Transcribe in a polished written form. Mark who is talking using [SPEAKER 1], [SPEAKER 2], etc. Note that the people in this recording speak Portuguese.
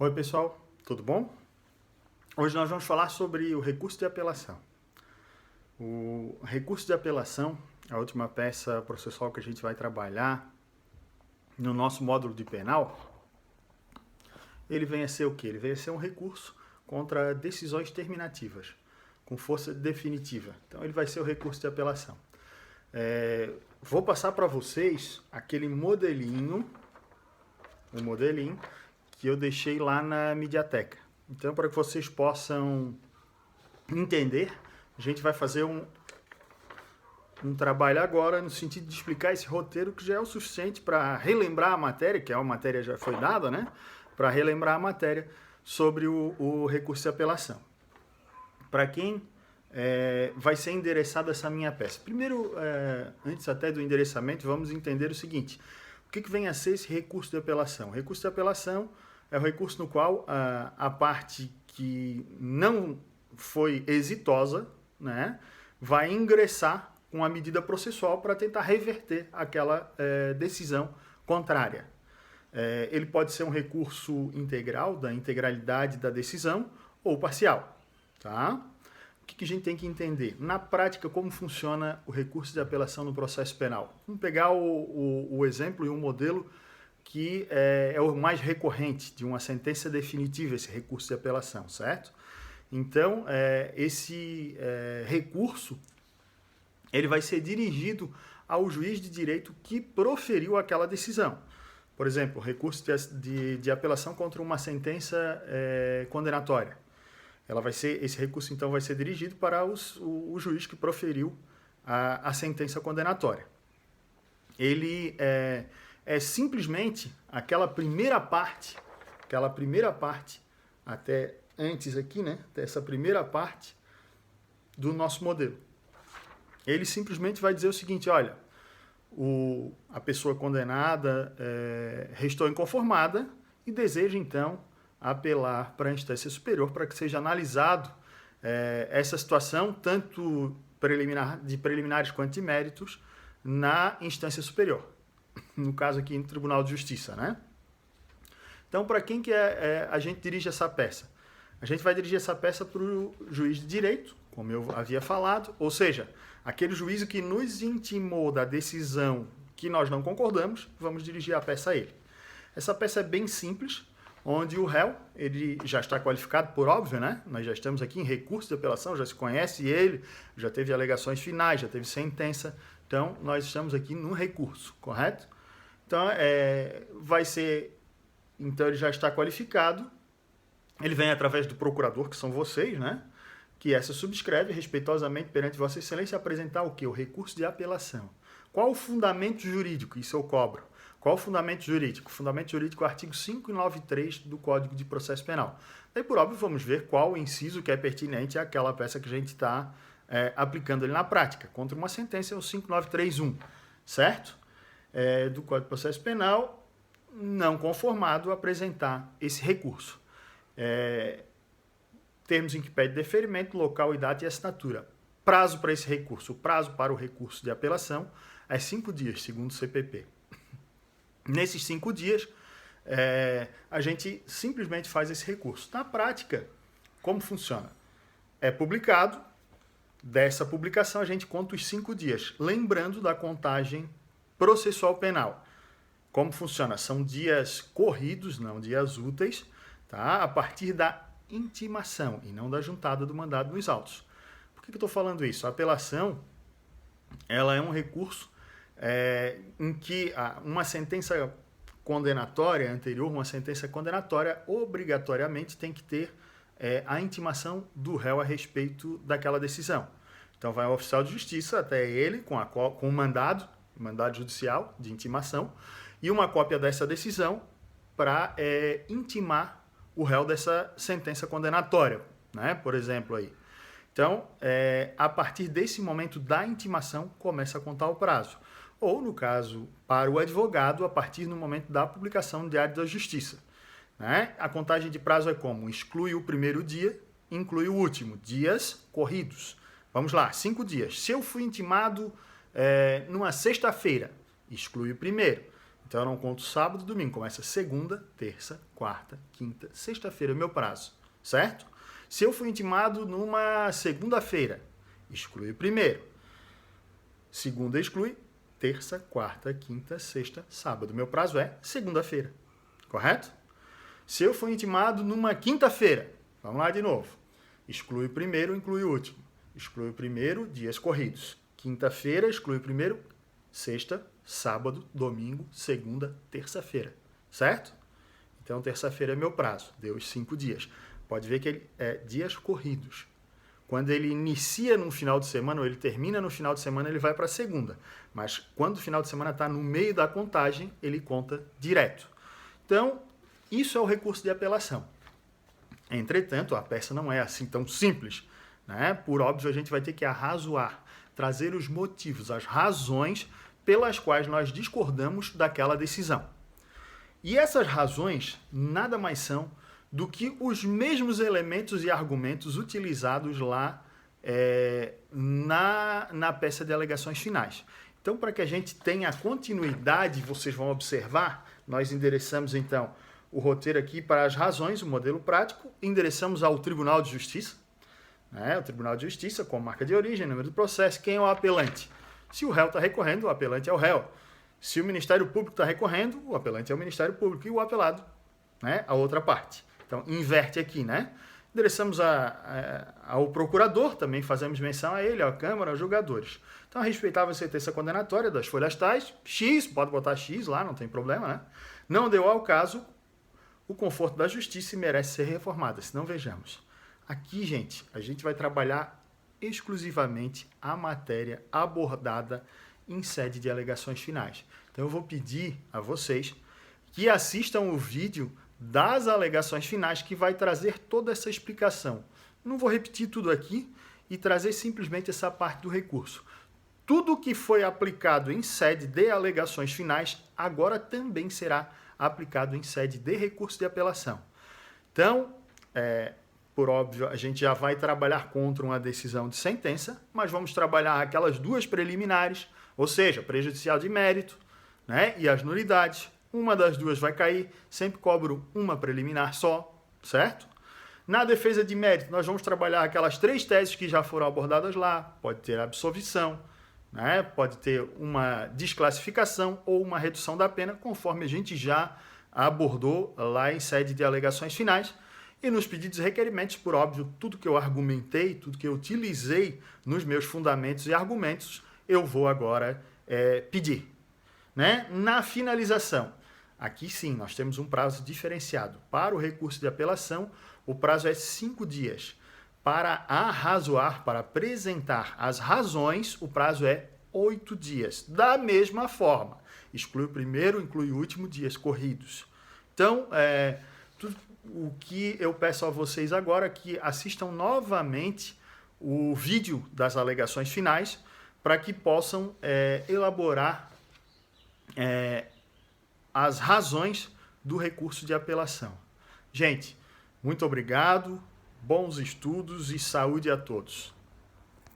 [SPEAKER 1] Oi pessoal, tudo bom? Hoje nós vamos falar sobre o recurso de apelação. O recurso de apelação, a última peça processual que a gente vai trabalhar no nosso módulo de penal, ele vem a ser o quê? Ele vem a ser um recurso contra decisões terminativas, com força definitiva. Então ele vai ser o recurso de apelação. Vou passar para vocês aquele modelinho, o modelinho que eu deixei lá na Mediateca. Então, para que vocês possam entender, a gente vai fazer um trabalho agora no sentido de explicar esse roteiro que já é o suficiente para relembrar a matéria, que a matéria já foi dada, né? Para relembrar a matéria sobre o recurso de apelação. Para quem vai ser endereçada essa minha peça? Primeiro, antes até do endereçamento, vamos entender o seguinte. O que vem a ser esse recurso de apelação? O recurso de apelação é o recurso no qual a parte que não foi exitosa, né, vai ingressar com a medida processual para tentar reverter aquela decisão contrária. Ele pode ser um recurso integral, da integralidade da decisão, ou parcial. Tá? O que a gente tem que entender? Na prática, como funciona o recurso de apelação no processo penal? Vamos pegar o exemplo e um modelo que é o mais recorrente de uma sentença definitiva, esse recurso de apelação, certo? Então, esse recurso ele vai ser dirigido ao juiz de direito que proferiu aquela decisão. Por exemplo, recurso de apelação contra uma sentença condenatória. Esse recurso, então, vai ser dirigido para o juiz que proferiu a sentença condenatória. Ele é simplesmente aquela primeira parte, até antes aqui, né? Até essa primeira parte do nosso modelo. Ele simplesmente vai dizer o seguinte, olha, a pessoa condenada restou inconformada e deseja, então, apelar para a instância superior para que seja analisado essa situação, tanto de preliminares quanto de méritos, na instância superior. No caso aqui, no Tribunal de Justiça, né? Então, para quem que a gente dirige essa peça? A gente vai dirigir essa peça para o juiz de direito, como eu havia falado, ou seja, aquele juízo que nos intimou da decisão que nós não concordamos, vamos dirigir a peça a ele. Essa peça é bem simples, onde o réu, ele já está qualificado, por óbvio, né? Nós já estamos aqui em recurso de apelação, já se conhece ele, já teve alegações finais, já teve sentença, então nós estamos aqui no recurso, correto? Então, ele já está qualificado, ele vem através do procurador, que são vocês, né? Que essa subscreve respeitosamente perante Vossa Excelência apresentar o quê? O recurso de apelação. Qual o fundamento jurídico? Isso eu cobro. Qual o fundamento jurídico? O fundamento jurídico é o artigo 593 do Código de Processo Penal. Daí, por óbvio, vamos ver qual o inciso que é pertinente àquela peça que a gente está aplicando ali na prática. Contra uma sentença é o 5931, certo? Do Código de Processo Penal, não conformado, apresentar esse recurso. Termos em que pede deferimento, local, data e assinatura. Prazo para esse recurso. O prazo para o recurso de apelação é 5 dias, segundo o CPP. Nesses 5 dias, a gente simplesmente faz esse recurso. Na prática, como funciona? É publicado, dessa publicação a gente conta os 5 dias, lembrando da contagem processual penal. Como funciona? São dias corridos, não dias úteis, tá? A partir da intimação e não da juntada do mandado nos autos. Por que eu estou falando isso? A apelação ela é um recurso em que uma sentença condenatória anterior, uma sentença condenatória, obrigatoriamente tem que ter a intimação do réu a respeito daquela decisão. Então vai o oficial de justiça até ele com o mandado judicial de intimação e uma cópia dessa decisão para intimar o réu dessa sentença condenatória, né? Por exemplo aí. Então, a partir desse momento da intimação, começa a contar o prazo. Ou, no caso, para o advogado, a partir do momento da publicação no Diário da Justiça. Né? A contagem de prazo é como? Exclui o primeiro dia, inclui o último. Dias corridos. Vamos lá, 5 dias. Se eu fui intimado numa sexta-feira, exclui o primeiro. Então eu não conto sábado e domingo. Começa segunda, terça, quarta, quinta, sexta-feira é o meu prazo, certo? Se eu fui intimado numa segunda-feira, exclui o primeiro. Segunda exclui, terça, quarta, quinta, sexta, sábado. Meu prazo é segunda-feira, correto? Se eu fui intimado numa quinta-feira, vamos lá de novo. Exclui o primeiro, inclui o último. Exclui o primeiro, dias corridos. Quinta-feira, exclui o primeiro, sexta, sábado, domingo, segunda, terça-feira, certo? Então, terça-feira é meu prazo, deu os 5 dias. Pode ver que ele é dias corridos. Quando ele inicia no final de semana ou ele termina no final de semana, ele vai para a segunda. Mas quando o final de semana está no meio da contagem, ele conta direto. Então, isso é o recurso de apelação. Entretanto, a peça não é assim tão simples, né? Por óbvio, a gente vai ter que arrazoar, trazer os motivos, as razões pelas quais nós discordamos daquela decisão. E essas razões nada mais são do que os mesmos elementos e argumentos utilizados lá na peça de alegações finais. Então, para que a gente tenha continuidade, vocês vão observar, nós endereçamos então o roteiro aqui para as razões, o modelo prático, endereçamos ao Tribunal de Justiça, né? O Tribunal de Justiça com marca de origem, número do processo, quem é o apelante? Se o réu está recorrendo, o apelante é o réu. Se o Ministério Público está recorrendo, o apelante é o Ministério Público e o apelado, né, a outra parte. Então, inverte aqui, né? Endereçamos ao procurador, também fazemos menção a ele, à Câmara, aos julgadores. Então, a respeitável sentença condenatória das folhas tais, X, pode botar X lá, não tem problema, né? Não deu ao caso o conforto da justiça e merece ser reformada. Se não, vejamos. Aqui, gente, a gente vai trabalhar exclusivamente a matéria abordada em sede de alegações finais. Então, eu vou pedir a vocês que assistam o vídeo das alegações finais, que vai trazer toda essa explicação. Não vou repetir tudo aqui e trazer simplesmente essa parte do recurso. Tudo que foi aplicado em sede de alegações finais, agora também será aplicado em sede de recurso de apelação. Então, por óbvio, a gente já vai trabalhar contra uma decisão de sentença, mas vamos trabalhar aquelas duas preliminares, ou seja, prejudicial de mérito, né, e as nulidades. Uma das duas vai cair, sempre cobro uma preliminar só, certo? Na defesa de mérito, nós vamos trabalhar aquelas 3 teses que já foram abordadas lá. Pode ter absolvição, né? Pode ter uma desclassificação ou uma redução da pena, conforme a gente já abordou lá em sede de alegações finais. E nos pedidos e requerimentos, por óbvio, tudo que eu argumentei, tudo que eu utilizei nos meus fundamentos e argumentos, eu vou agora pedir. Né? Na finalização, aqui sim, nós temos um prazo diferenciado. Para o recurso de apelação, o prazo é 5 dias. Para arrazoar, para apresentar as razões, o prazo é 8 dias. Da mesma forma, exclui o primeiro, inclui o último, dias corridos. Então, o que eu peço a vocês agora é que assistam novamente o vídeo das alegações finais para que possam elaborar as razões do recurso de apelação. Gente, muito obrigado, bons estudos e saúde a todos.